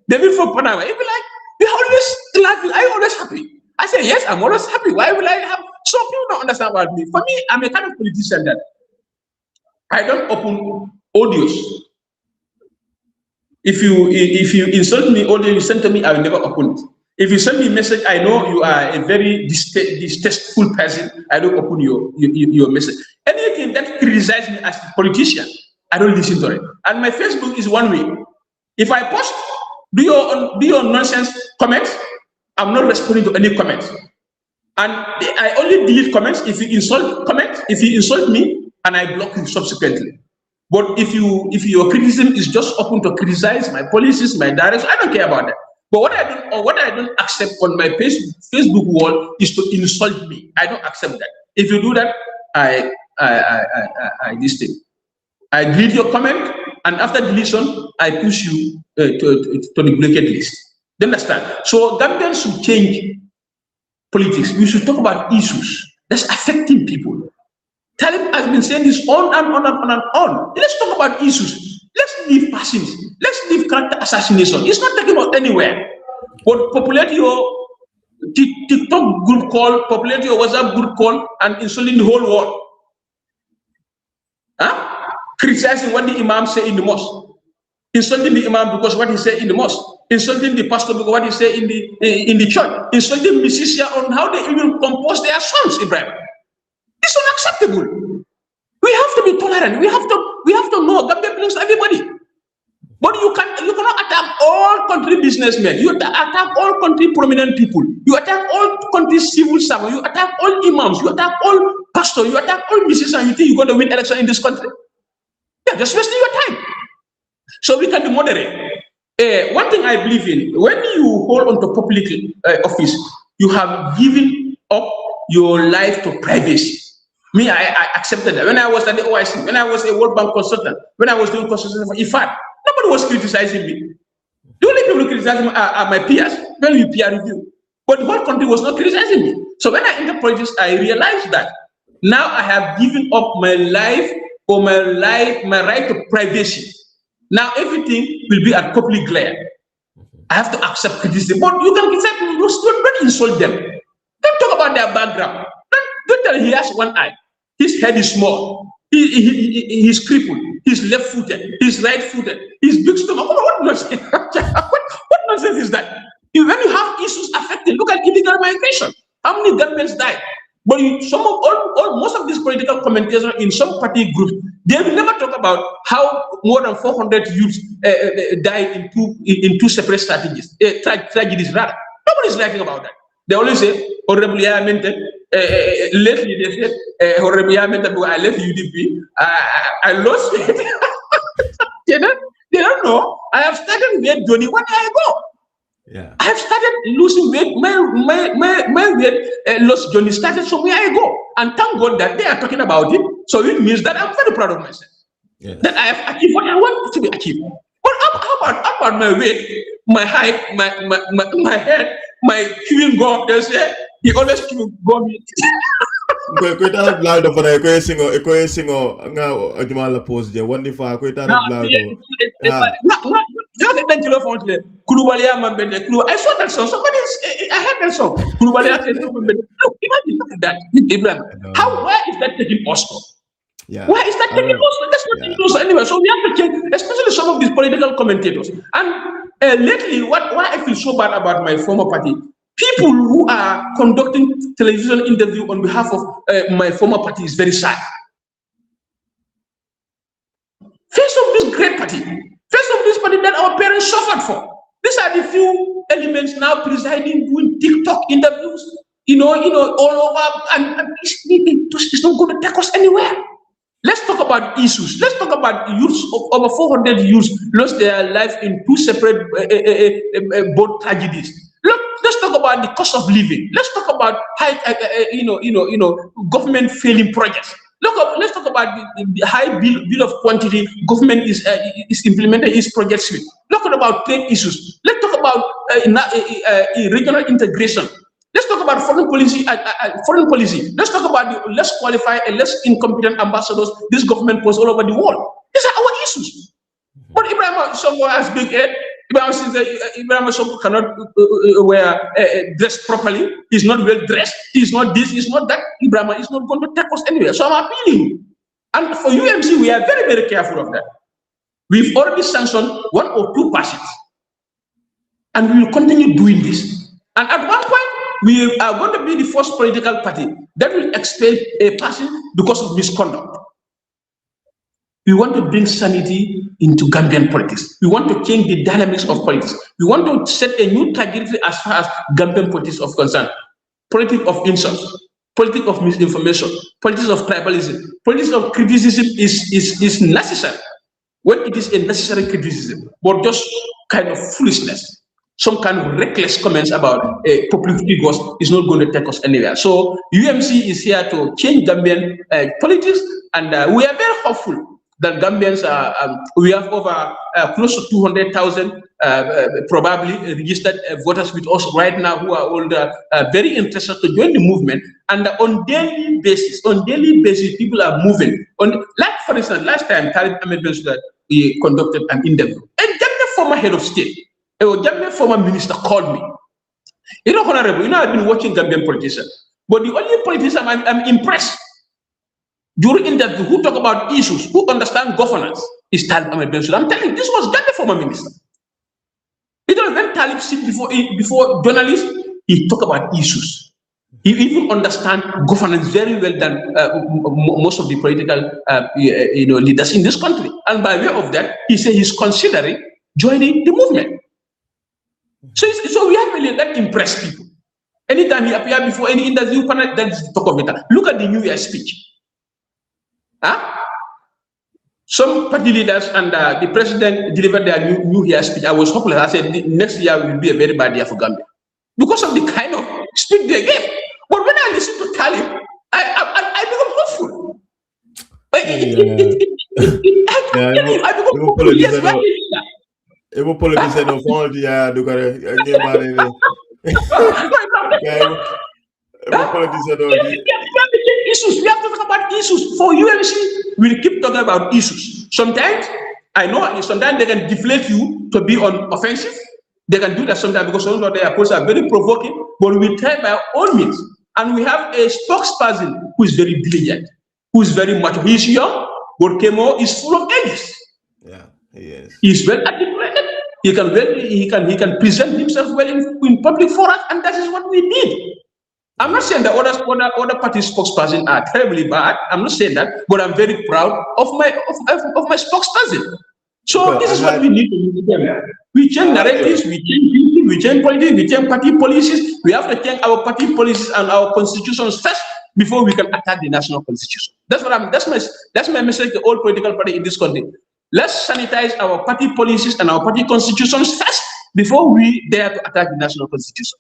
David from Panama. He'd be like, you're always laughing. Are you always happy? I say, yes, I'm always happy. Why will I have? So people don't understand about me. For me, I'm a kind of politician that I don't open audios. If you insult me, audio you send to me, I will never open it. If you send me a message, I know you are a very distasteful person. I don't open your message. Anything that criticizes me as a politician, I don't listen to it. And my Facebook is one way. If I post, do your nonsense comments, I'm not responding to any comments. And I only delete comments if you insult me, and I block you subsequently. But if your criticism is just open to criticize my policies, my direction, I don't care about that. But what I don't accept on my Facebook wall is to insult me. I don't accept that. If you do that, I delete your comment, and after deletion, I push you to the blockade list. You understand? So Gambians should change politics. We should talk about issues that's affecting people. Talib has been saying this on and on and on and on. Let's talk about issues. Let's leave passions. Let's leave character assassination. It's not taking us anywhere. But populate your TikTok group call, populate your WhatsApp group call, and insulting the whole world. Huh? Criticizing what the imam say in the mosque. Insulting the imam because what he said in the mosque. Insulting the pastor because what he said in the church. Insulting musicians on how they even compose their songs, Ibrahim. It's unacceptable. We have to be tolerant. We have to know Gambia belongs to everybody. But you cannot attack all country businessmen. You attack all country prominent people. You attack all country civil servants. You attack all imams. You attack all pastors. You attack all musicians. You think you're going to win election in this country? Yeah, just wasting your time. So we can be moderate. One thing I believe in: when you hold on to public office, you have given up your life to privacy. Me, I accepted that. When I was at the OIC, when I was a World Bank consultant, when I was doing consultation for IFAD, nobody was criticizing me. The only people who criticize me are my peers when we peer review. But the whole country was not criticizing me. So when I entered politics, I realized that now I have given up my life or my right to privacy. Now everything will be at public glare. I have to accept criticism. But you can criticize people, don't insult them. Don't talk about their background. Don't tell he has one eye. His head is small. He's crippled. He's left-footed. He's right-footed. He's big stomach. What nonsense? what nonsense is that? When you have issues affecting, look at illegal migration. How many Gambians died? But most of these political commentators in some party groups, they will never talk about how more than 400 youths died in two separate tragedies. Rather, nobody is writing about that. They always say, Honorable Yahya Menteng, lately they said, Honorable Yahya Menteng, I left UDP, I lost weight. they don't know. I have started weight journey 1 year ago. Yeah. I have started losing weight. My weight loss journey started some year ago. And thank God that they are talking about it. So it means that I'm very proud of myself. Yeah. That I have achieved what I want to be achieved. But how about my weight, my height, my head, my chewing gum? They say he always chew gum. Kuita blado para singo nga ajumala post je wandi fa kuita blado. I saw that song. I heard that song. Imagine that, Ibrahim. Why is that taking Oscar? Yeah. Why is that taking Oscar? That's not taking Oscar anyway. So we have to change, especially some of these political commentators. And lately, why I feel so bad about my former party, people who are conducting television interview on behalf of my former party is very sad. Face of this great party, face of this party that our parents suffered for. These are the few elements now presiding, doing TikTok interviews, all over, and it's not going to take us anywhere. Let's talk about issues. Let's talk about youths. Over 400 youths lost their life in two separate boat tragedies. Look, let's talk about the cost of living. Let's talk about high, government failing projects. Let's talk about the high bill of quantity government is implementing its project suite. Let's talk about trade issues. Let's talk about regional integration. Let's talk about foreign policy. Let's talk about the less qualified and less incompetent ambassadors this government puts all over the world. These are our issues. But Ibrahim Sonko has big head. Ibrahim Sonko cannot wear dress properly. He's not well dressed. He's not this. He's not that. Ibrahim is not going to take us anywhere. So I'm appealing. And for UMC, we are very, very careful of that. We've already sanctioned 1 or 2 persons, and we will continue doing this. And at one point, we are going to be the first political party that will expel a person because of misconduct. We want to bring sanity into Gambian politics. We want to change the dynamics of politics. We want to set a new trajectory as far as Gambian politics is concerned. Politics of insults, politics of misinformation, politics of tribalism, politics of criticism is necessary when it is a necessary criticism, but just kind of foolishness. Some kind of reckless comments about public figures is not going to take us anywhere. So UMC is here to change Gambian politics, and we are very hopeful that Gambians we have over close to 200,000 probably registered voters with us right now who are all very interested to join the movement. And on daily basis, people are moving. Like for instance, last time Talib we conducted an interview. A Gambian former head of state, a Gambian former minister called me. You know, Honorable, I've been watching Gambian politicians, but the only politician I'm impressed during interview who talk about issues, who understand governance, is Talib Ahmed Bensouda. I'm telling you, this was Gambian former minister. You know, when Talib sit before journalists, he talk about issues. He even understand governance very well than most of the political leaders in this country. And by way of that, he said he's considering joining the movement. So we have really that impressed people. Anytime he appear before any interview, that's talk of it. Look at the New Year speech. Huh? Some party leaders and the president delivered their New Year speech. I was hopeless. I said next year will be a very bad year for Gambia because of the kind of speech they gave. But when I listen to Talib, I become hopeful. I become hopeful. Yes, issues. We have to talk about issues. For UMC, we keep talking about issues. Sometimes I know sometimes they can deflate you to be on offensive. They can do that sometimes because some of their posts are very provoking, but we try by all means. And we have a spokesperson who is very diligent, who is very much. He's young, but Kemo is full of ages. Yeah, he is. He's well articulated. He can present himself well in public forums, and that is what we need. I'm not saying that other party spokespersons are terribly bad. I'm not saying that, but I'm very proud of my spokesperson. So this is what we need to do. We change narratives, we change thinking, we change politics, we change party policies. We have to change our party policies and our constitutions first before we can attack the national constitution. That's my message to all political parties in this country. Let's sanitize our party policies and our party constitutions first before we dare to attack the national constitution.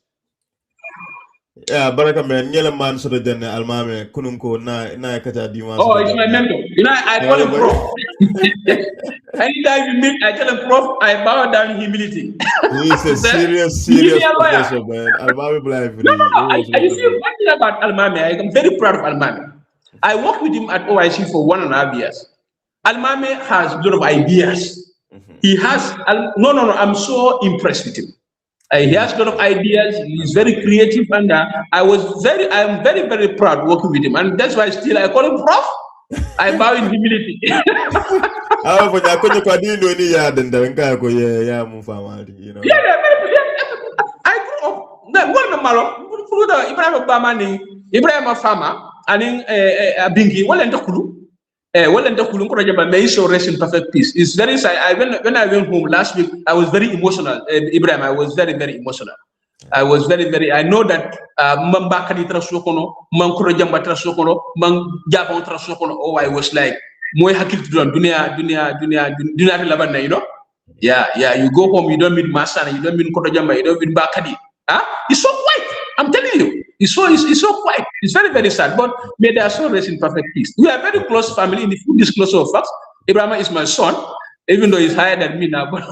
Yeah, Baraka man, nyela man so den almame kununko na kata diwan. Oh, it's my mentor. You know, I call him Prof. Anytime we meet, I tell him Prof, I bow down in humility. He's a serious professor, man. Almame blind. No. I feel one thing about Almame. I am very proud of Almame. I worked with him at OIC for 1.5 years. Almame has a lot of ideas. He has I'm so impressed with him. He has a lot of ideas. He's very creative, and I am very, very proud working with him, and that's why still I call him Prof. I bow in humility. You know. Yeah, I grew up. Ibrahim Fama, and in Bingi, may he so rest in perfect peace. It's very sad. When I went home last week, I was very emotional. Ibrahim, I was very, very emotional. I was very. I know that Mambakadi Trasokono, Mankuro Jamba Trasokono, Mangjabon Trasokono. Oh, I was like, Moy Hakil Dunia Lavana, you know? Yeah. You go home, you don't meet Masana, you don't meet Korojamba, you don't meet Bakadi. It's so quiet. I'm telling you. It's so quiet. It's very, very sad. But may they so rest in perfect peace. We are very close family in the full disclosure of facts. Ibrahim is my son, even though he's higher than me now. But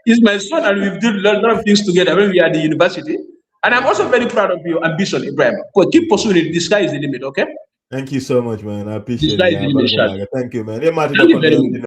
he's my son, and we've done a lot of things together when we are at the university. And I'm also very proud of your ambition, Ibrahim. But keep pursuing it. The sky is the limit, okay? Thank you so much, man. I appreciate it. Thank you, man. Thank you very much.